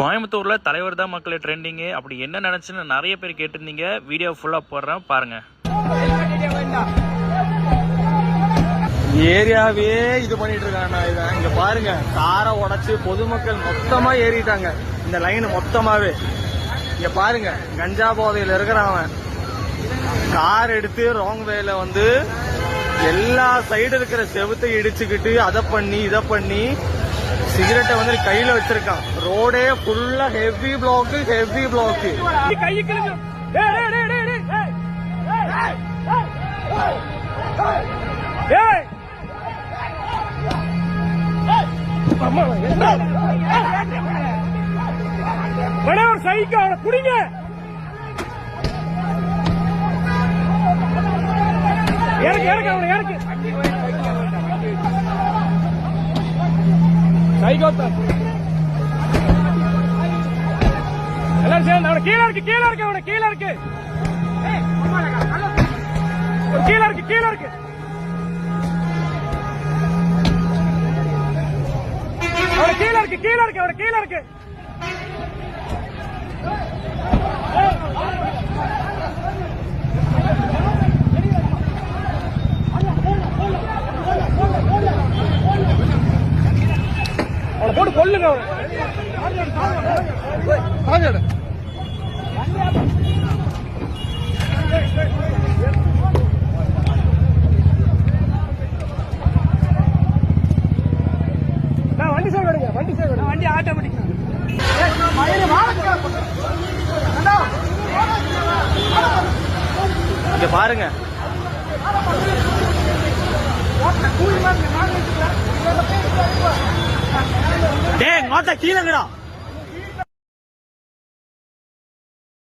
கோயம்புத்தூர்ல தலைவர் தான் மக்களே ட்ரெண்டிங்கு. அப்படி என்ன நினைச்சுன்னு நிறைய பேர் கேட்டிருந்தீங்க. வீடியோ ஃபுல்லா போடுறேன் பாருங்க. ஏரியாவே இது பண்ணிட்டு இருக்காங்க. இங்க பாருங்க, காரை உடைச்சு பொதுமக்கள் மொத்தமா ஏறிட்டாங்க. இந்த லைன் மொத்தமாவே இங்க பாருங்க, கஞ்சா போதையில இருக்கிறவன் கார் எடுத்து ராங் வேல வந்து எல்லா சைடு இருக்கிற செவுத்தை இடிச்சுக்கிட்டு அதை பண்ணி இதை பண்ணி சிகரெட்டை வந்து கையில வச்சிருக்கான். ரோடே ஃபுல்லா ஹெவி பிளாக். ஒரு சைக்கோ அவனை குடிங்க. இறக்கு அவனை இறக்கு. சைக்கோ எல்லாரும் சேர்ந்து அவனை கீழே இருக்கு அவனை கீழே இருக்கு. அவனை கீழே இருக்கு. அவனை போட்டு கொல்லுங்க. வண்டி ஆட்டோமேட்டிக். இங்க பாருங்க, டேய் மொத்த கீழங்கடா.